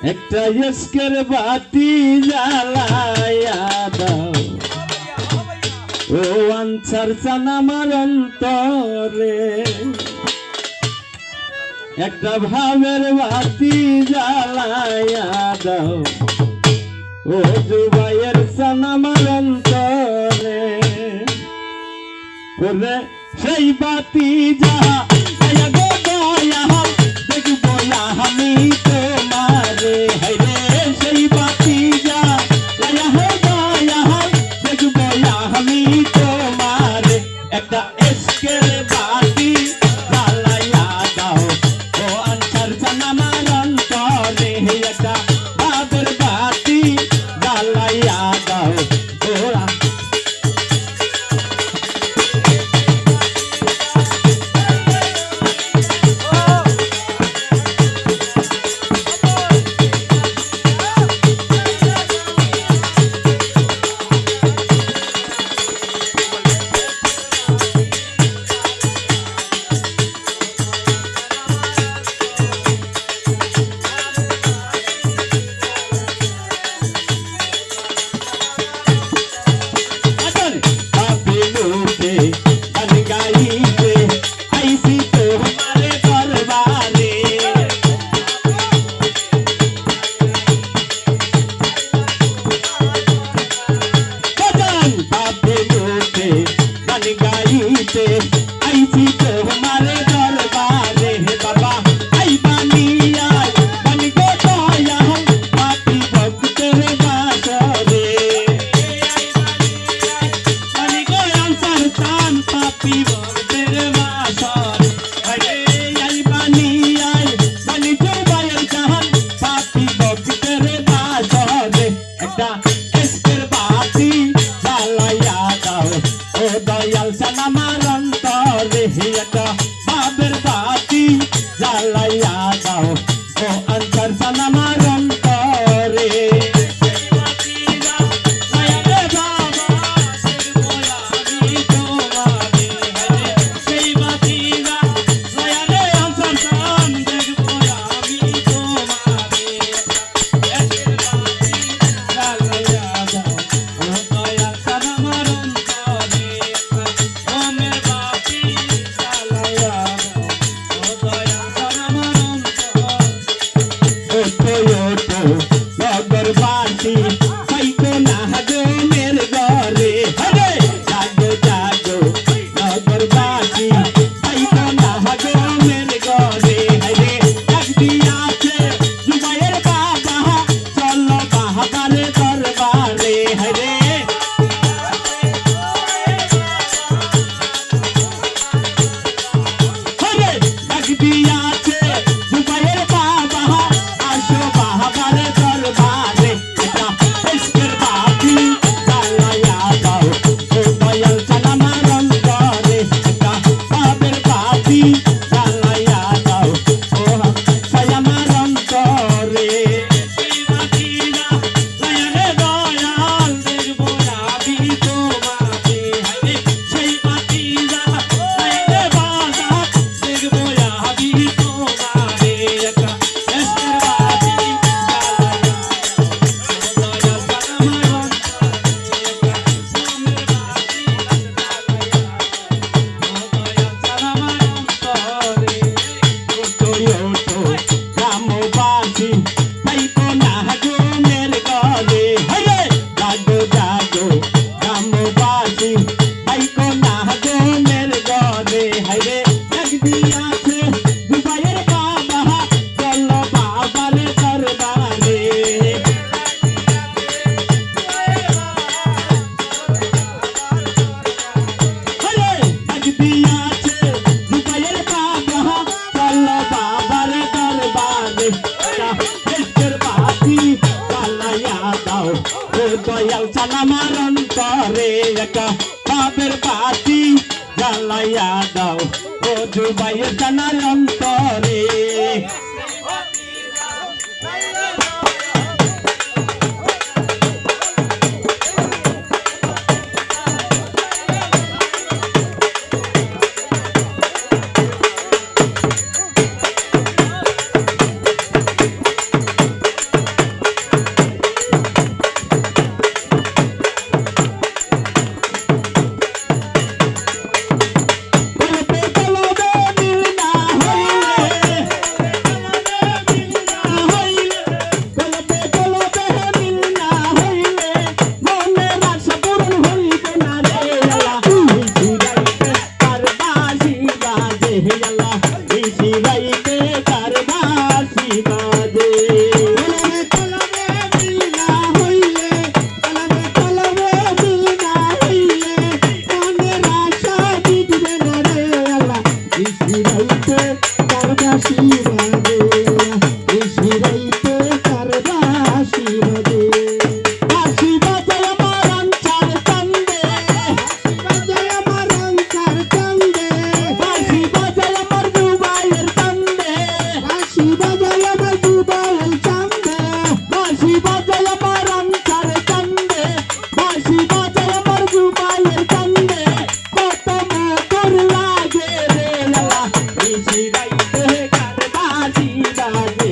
একটা ইস্কের বাতি জ্বালায়া দাও ও আনসার চান আমার অন্তরে একটা ভাবের বাতি জ্বালায়া দাও ও জুবাইয়ের চান আমার অন্তরে ওরে সেই বাতি যাহা আমি তোমারে হরে সেই বাতি যা দেখবো আমি তোমারে একটা এসকের বাতি জ্বালাইয়া দাও ও আনসার চান আমার অন্তরে একটা বাবের বাতি জ্বালাইয়া দাও ওরা বাবের বাতি জ্বালাইয়া দাও ও আনসার চান আমার অন্তরে দয়াল চান আমার অন্তরে একটা বাবের বাতি জ্বালাইয়া দাও ও জুবাইয়ের চান অন্তরে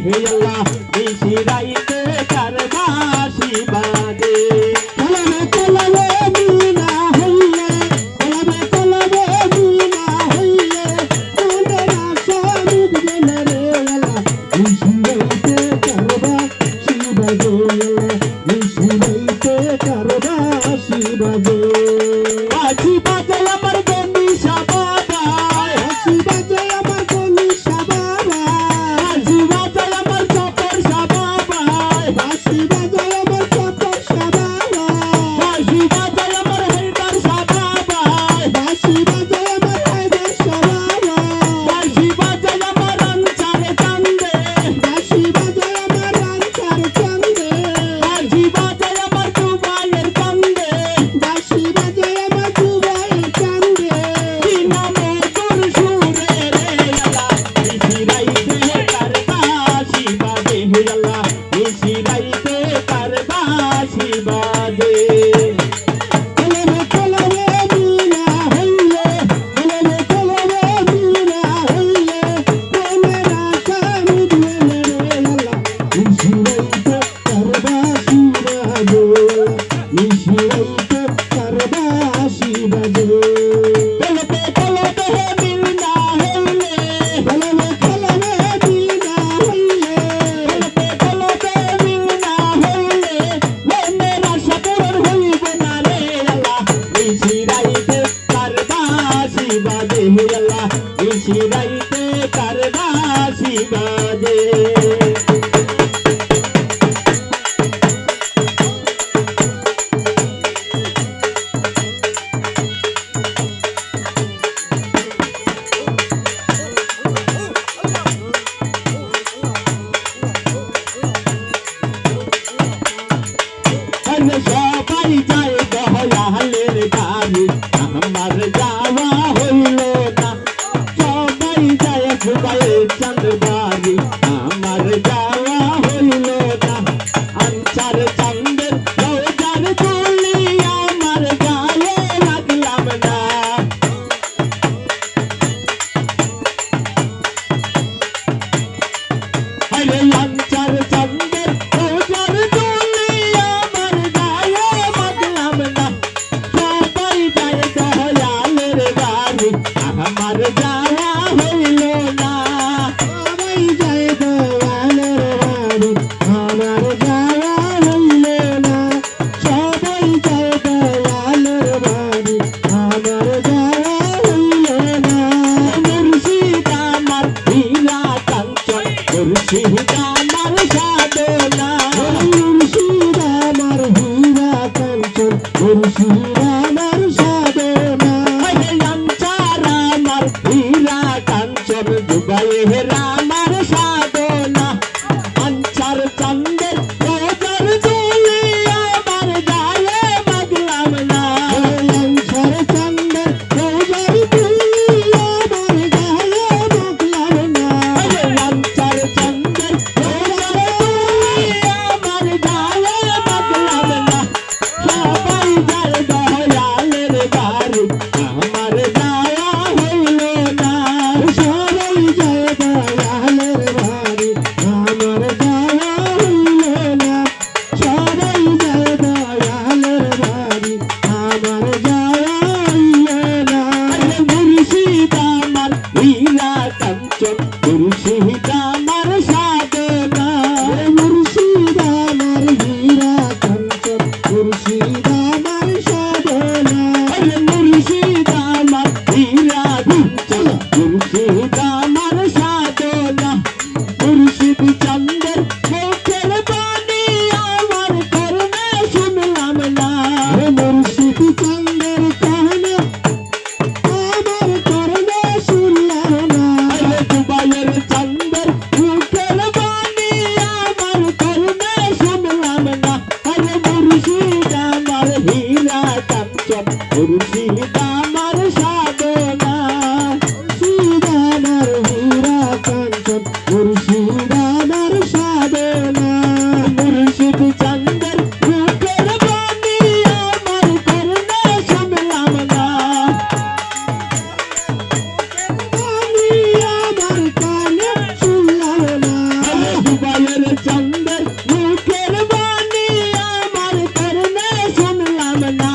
হে আল্লাহ নিশি রাইতে কার বাঁশি বাজে কলবে কলবে মিনা হইলে কলবে কলবে মিনা হইলে মনের আশা মিটবে না রে আল্লাহ নিশি রাইতে কার বাঁশি বাজে নিশি রাইতে কার বাঁশি বাজে বাঁশি বাজে আমার গনিশা বাবা বাঁশি বাজে আমার গনিশা বাবা বাঁশি বাজে আমার চপর বাবা বাঁশি বাজে আমার চপর বাবা বাঁশি বাজে আমার হায়দার বাবা বাঁশি বাজে আমার হায়দার বাবা বাঁশি বাজে আমার আনসার চান্দে বাঁশি বাজে আমার আনসার চান্দে বাঁশি বাজে আমার দুবাইয়ের চান্দে বাঁশি বাজে আমার দুবাইয়ের চান্দে কি নামে তোর সুরে রে আল্লাহ নিশি রাইতে কার বাঁশি বাজে হে আল্লাহ নিশি রাইতে কার বাঁশি বাজে কলবে কলবে মিনা হইলে কলবে কলবে মিনা হইলে মনের আশা মিটবে না রে আল্লাহ নিশি রাইতে কার বাঁশি বাজে নিশি রাইতে কার বাঁশি বাজে কলবে কলবে মিনা হইলে কলবে কলবে মিনা হইলে কলবে কলবে মিনা হইলে মনের আশা পূরণ হইবে না রে আল্লাহ নিশি রাইতে কার বাঁশি বাজে হে আল্লাহ নিশি রাইতে কার বাঁশি বাজে সবাই যায় দয়ালের গাড়ি আমার যাওয়া হইল না সবাই যায় দুবাইয়ের চাঁদ বাড়ি আমার যাওয়া হইল না আনসার চাঁদের রোজার তুলি আমার গায়ে লাগলাম না আরে আনসার চাঁদের রোজার তুলি আমার গায়ে লাগলাম না সবাই যায় দয়ালের বাড়ি আমার যাওয়া হইল না সবাই যায় দয়ালের বাড়ি আমার যাওয়া হইল না সবাই যায় দয়ালের বাড়ি আমার যাওয়া হইল না মুর্শিদ আমার হীরা কাঞ্চন মুর্শিদ আমার সাধনা মুর্শিদ আমার হীরা কাঞ্চন মুর্শিদ আমার সাধনা আনসার আমার হীরা কাঞ্চন দুবাইয়ের আমার সাধনা আনসার চাঁদের রোজার তুলি আমার গায়ে লাগলাম না আনসার চাঁদের রোজার তুলি আমার গায়ে লাগলাম না আনসার চাঁদের রোজার তুলি মায়ের চন্দ্রের মুখের বাণী আমার করলে শুনলাম না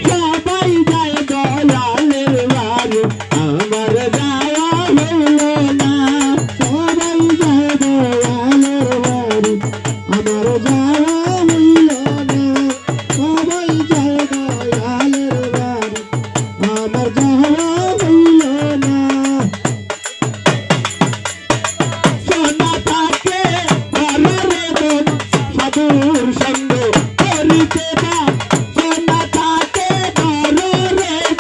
সবাই যায় দয়ালের বাড়ি আমার যাওয়া হইল না সবাই যায় দয়ালের বাড়ি আমার যাওয়া হইল না সবাই যায় দয়ালের বাড়ি আমার যাওয়া হইল না সোনা থাকে ঘরে মন সাধুর সঙ্গ করিতে না সোনা থাকে ঘরে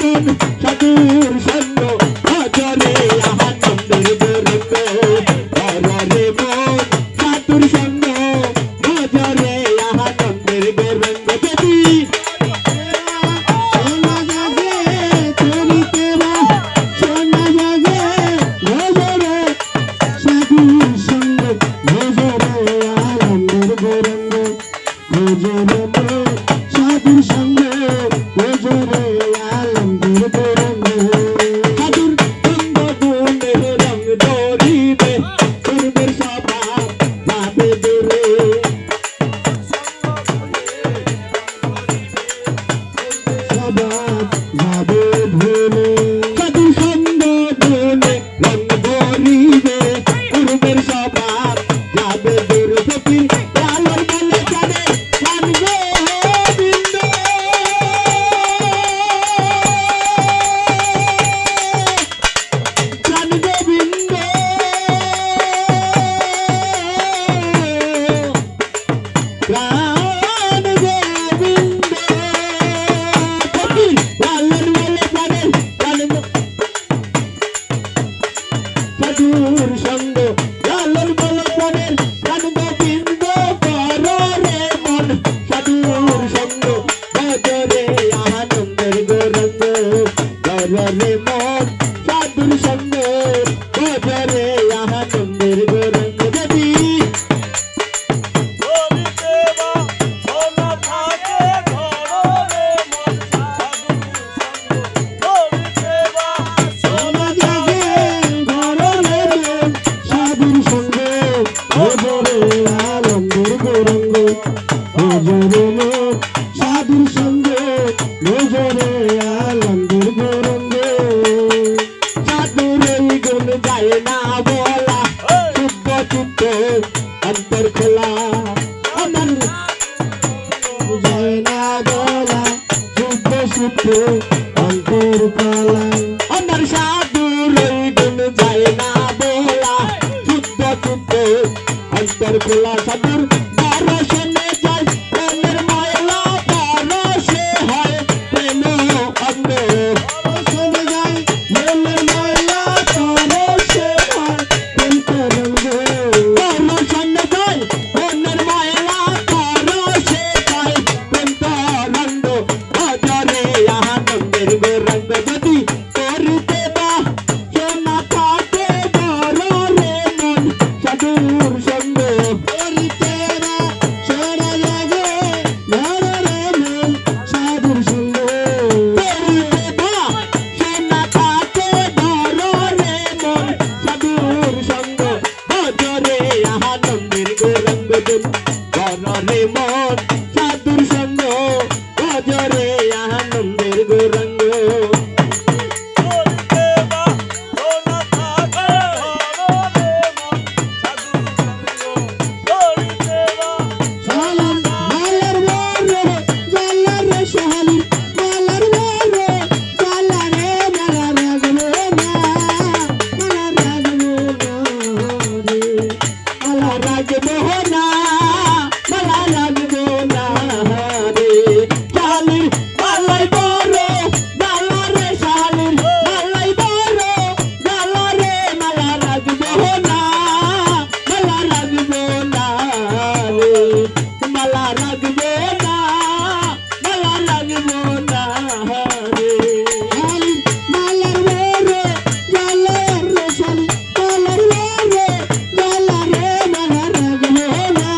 মন সাধুর সঙ্গ ভজরে আনন্দের গরঙ্গ ঘরে মন সাধুর সঙ্গ ভজরে আনন্দের গরঙ্গ যদি সোনা জাগে করিতে না সোনা জাগে ভজরে সাধুর সঙ্গ ভজরে আনন্দের গরঙ্গ ভজরে মন সাধুর সঙ্গ ভজরে আনন্দের গরঙ্গ সাধুর সঙ্গ গুণে রঙ ধরিবে পূর্বের স্বভাব যাবে দূরে স্বভাব যাবে ভুলে সাধুর সঙ্গ গুণে রঙ ধরিবে পূর্বের স্বভাব যাবে দূরে ফকির আলোর বলে জানে জানবে বিন্দ জানবে বিন্দ প্রাণ গোবিন্দ ফকির আলোর বলে জানে জানবে সাধুর সঙ্গ লালন বলে প্রাণের প্রাণ গোবিন্দ কররে মন সাধুর সঙ্গ ভজরে আনন্দের গরঙ্গ কররে মন সাধুর সঙ্গ ভজরে আনন্দের গরঙ্গ যদি সোনা জাগে ঘরে মন সাধুর সঙ্গ ভজরে আনন্দের গরঙ্গ ভজরে মন সাধুর সঙ্গ ভজরে আনন্দের গরঙ্গ সাধুর এই গুণ যায় না বলা শুদ্ধ চিত্ত অন্তর খোলা আমার যায় না বলা শুদ্ধ চিত্ত অন্তর খোলা আমার সাধুর এই গুণ যায় না বলা শুদ্ধ চিত্ত অন্তর খোলা সাধুর দর্শনে যায় প্রেমের ময়লা পরশে হয় প্রেম অঙ্গ দর্শনে যায় প্রেমের ময়লা পরশে হয় প্রেম তরঙ্গ দর্শনে যায় প্রেমের ময়লা পরশে হয় প্রেম তরঙ্গ ভজরে আনন্দের গরঙ্গ যদি করিতে বা সোনা থাকে ঘরে মন সাধুর সঙ্গ করিতে না সোনা জাগে ঘরে মন সাধুর সঙ্গ করিতে বা সোনা থাকে ঘরে মন সাধুর সঙ্গ ভজরে আনন্দের গরঙ্গ ঘরে মন সাধুর সঙ্গ ভজরে আনন্দের গরঙ্গ শালার মালার বরে জালার রে শালির মালার বরে জালারে মালা রাগবো না মালা রাগবো না রে মালা রাগবো না মালা রাগবো না রে শালির মালাই বরে জালারে শালির মালাই বরে জালারে মালা রাগবো না মালা রাগবো না রে মালা রাগবো না মালা রাগবো না রে শালির মালার বরে জালার রে শালির মালার বরে জালারে মালা রাগবো না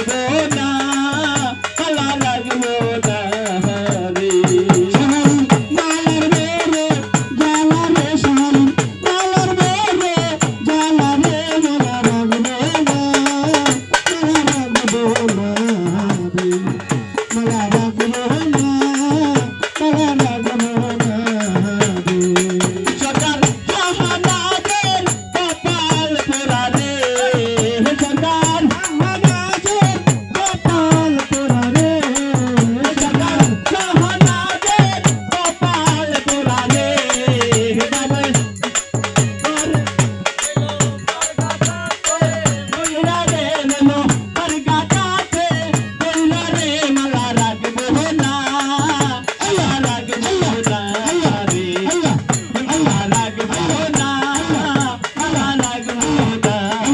রাখবো না মালা রাখবো না রে মালার বেরে জ্বালা রে শালি মালার বেরে জ্বালা রে মালা রাখবো না মালা রাখবো না মালা রাখবো না সরকার শাহনাজের কপাল পোড়া রে সরকার শাহনাজের কপাল পোড়া রে সরকার শাহনাজের কপাল পোড়া রে কইরা রে নেনো আর গাটাতে কইরা রে মালা রাখবো না মালা রাখবো না রে মালা রাখবো না মালা রাখবো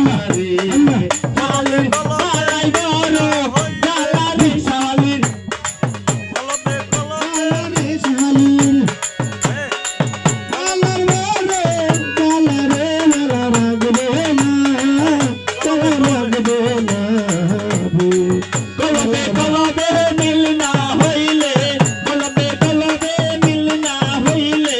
না রে শালির মালাই বড় জ্বালা রে শালির রে শালির মালার বেরে জ্বালা রে মালা রাখবো না মালা রাখবো না কলবে কলবে মিল না হইলে কলবে কলবে মিল না হইলে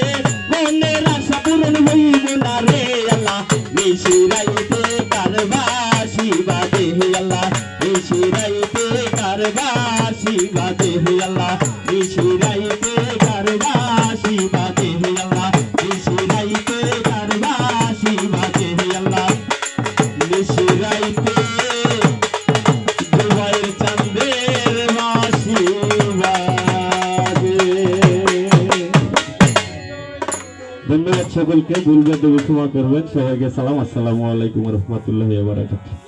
মনের আশা পূরণ হইব না রে আল্লাহ মিশিরাইতে কারবাসি বাদে আল্লাহ মিশিরাইতে কারবাসি বাদে আল্লাহ মিশিরাইতে কারবাসি বাদে আল্লাহ মিশিরাইতে কারবাসি বাদে আল্লাহ মিশিরাইতে দুবাইয়ের চাঁদের মাসি বাজে। ধন্যবাদ সকলকে, ভুল ত্রুটি ক্ষমা করবেন। সবাইকে সালাম, আসসালামু আলাইকুম ওয়া রাহমাতুল্লাহি ওয়া বারাকাতুহু।